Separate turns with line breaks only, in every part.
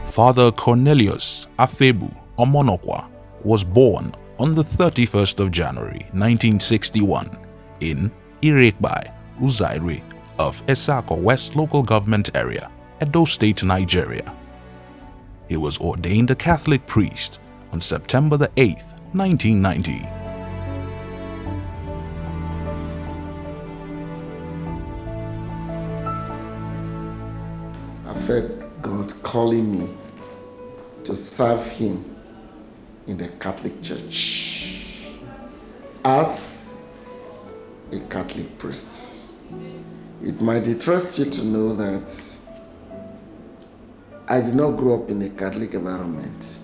Father Cornelius Afebu Omonokhua was born on the 31st of January 1961 in Irekbai, Uzaire of Esako West Local Government Area, Edo State, Nigeria. He was ordained a Catholic priest on September the 8th, 1990.
I felt God calling me to serve Him in the Catholic Church as a Catholic priest. It might interest you to know that I did not grow up in a Catholic environment.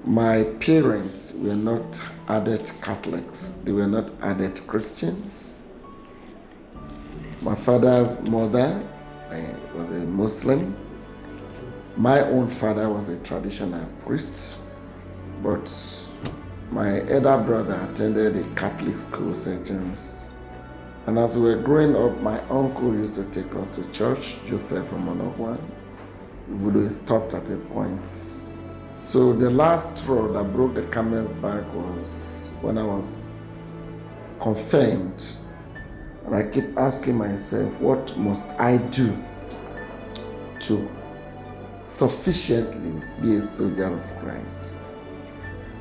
My parents were not ardent Catholics. They were not ardent Christians. My father's mother was a Muslim. My own father was a traditional priest, but my elder brother attended a Catholic school, St. John's. And as we were growing up, my uncle used to take us to church, Joseph Omonokhua, even though he stopped at a point. So the last straw that broke the camel's back was when I was confirmed. And I keep asking myself, what must I do to sufficiently be a soldier of Christ?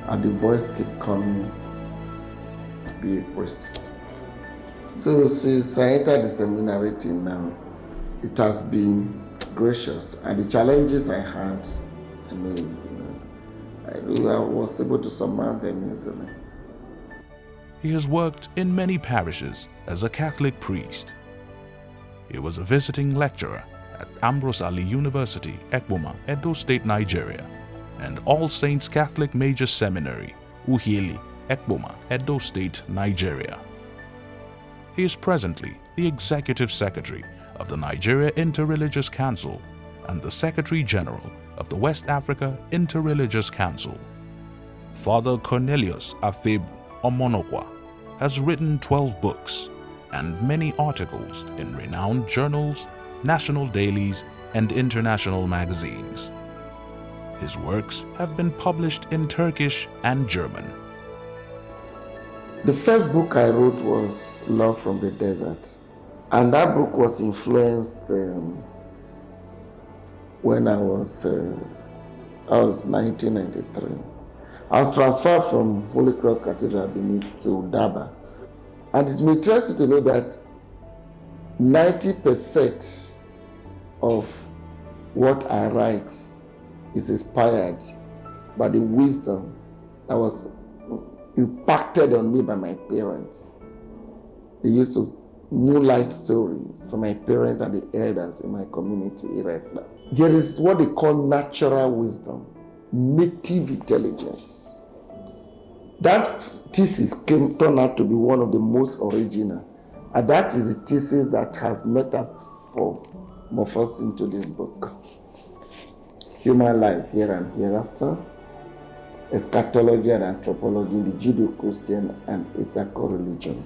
And the voice kept coming, be a priest. So since I entered the seminary till now, it has been gracious. And the challenges I had, I was able to surmount them easily.
He has worked in many parishes as a Catholic priest. He was a visiting lecturer at Ambrose Ali University, Ekpoma, Edo State, Nigeria, and All Saints Catholic Major Seminary, Uhieli, Ekpoma, Edo State, Nigeria. He is presently the Executive Secretary of the Nigeria Interreligious Council and the Secretary General of the West Africa Interreligious Council. Father Cornelius Afebu Omonokhua has written 12 books and many articles in renowned journals, national dailies, and international magazines. His works have been published in Turkish and German.
The first book I wrote was Love from the Desert. And that book was influenced when I was 1993. I was transferred from Holy Cross Cathedral Benin to Daba. And it may interest you to know that 90% of what I write is inspired by the wisdom that was impacted on me by my parents. They used to moonlight story from my parents and the elders in my community right now. There is what they call natural wisdom, native intelligence. That thesis turned out to be one of the most original. And that is the thesis that has metamorphosed into this book. Human life here and hereafter, eschatology and anthropology in the Judeo-Christian and ethical religion.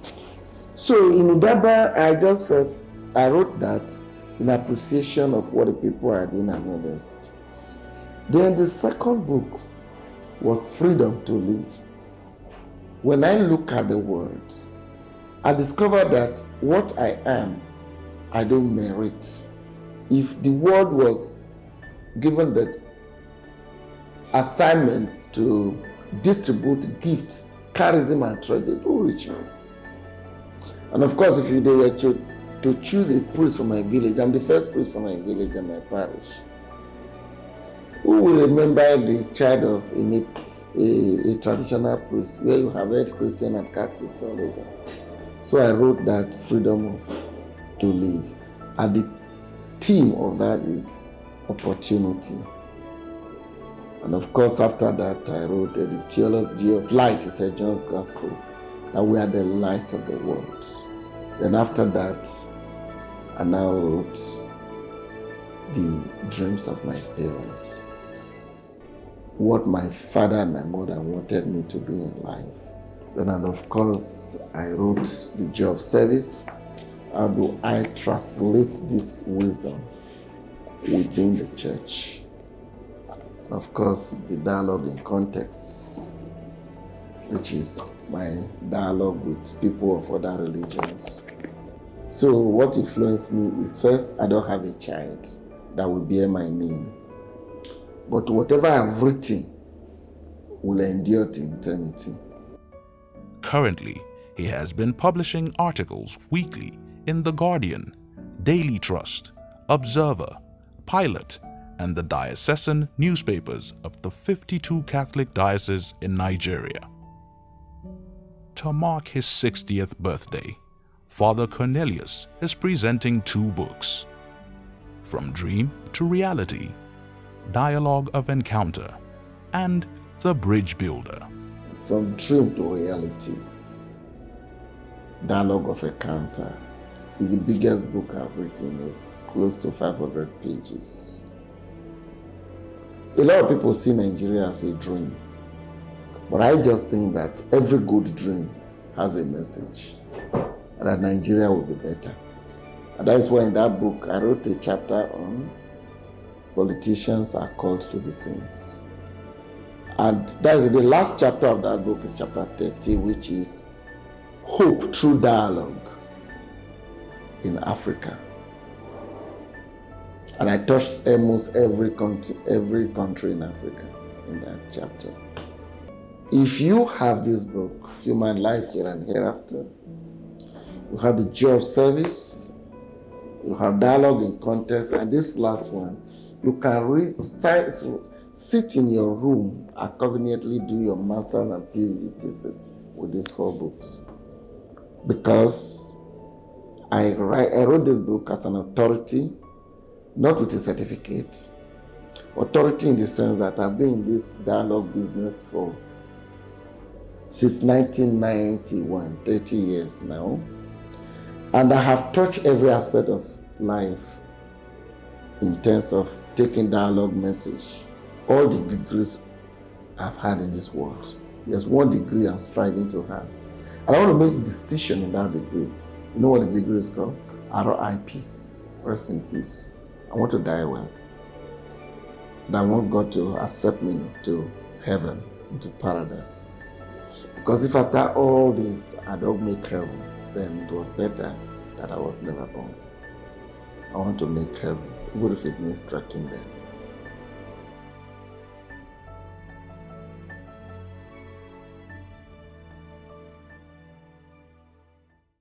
So in Udaba, I wrote that in appreciation of what the people are doing and others. Then the second book was Freedom to Live. When I look at the word, I discovered that what I am, I don't merit. If the world was given the assignment to distribute gifts, charism, and treasure, it will reach me. And of course, if they were to choose a priest from my village, I'm the first priest from my village and my parish. Who will remember the child of a traditional priest where you have heard Christian and Catholic all over? So I wrote that freedom to live. And the theme of that is opportunity. And of course, after that, I wrote the theology of light, is St. John's Gospel, that we are the light of the world. Then after that, I now wrote the dreams of my parents, what my father and my mother wanted me to be in life. Then, and of course, I wrote the joy of service. How do I translate this wisdom within the church? Of course, the dialogue in contexts, which is my dialogue with people of other religions. So what influenced me is, first, I don't have a child that will bear my name. But whatever I've written will endure to eternity.
Currently, he has been publishing articles weekly in The Guardian, Daily Trust, Observer, Pilot, and the diocesan newspapers of the 52 Catholic dioceses in Nigeria. To mark his 60th birthday, Father Cornelius is presenting 2 books, From Dream to Reality, Dialogue of Encounter, and The Bridge Builder.
From Dream to Reality, Dialogue of Encounter is the biggest book I've written. It's close to 500 pages. A lot of people see Nigeria as a dream, but I just think that every good dream has a message, and that Nigeria will be better. And that is why in that book I wrote a chapter on politicians are called to be saints. And that is the last chapter of that book, is chapter 30, which is Hope Through Dialogue in Africa. And I touched almost every country in Africa in that chapter. If you have this book, Human Life Here and Hereafter, you have the Joy of Service, you have Dialogue in Context, and this last one, you can sit in your room and conveniently do your master's and PhD thesis with these 4 books. Because I wrote this book as an authority, not with a certificate. Authority in the sense that I've been in this dialogue business since 1991, 30 years now. And I have touched every aspect of life in terms of taking dialogue message. All the degrees I've had in this world. There's one degree I'm striving to have. And I want to make distinction in that degree. You know what the degree is called? RIP, rest in peace. I want to die well. And I want God to accept me to heaven, into paradise. Because if after all this I don't make heaven, then it was better that I was never born. I want to make heaven, even if it means tracking them.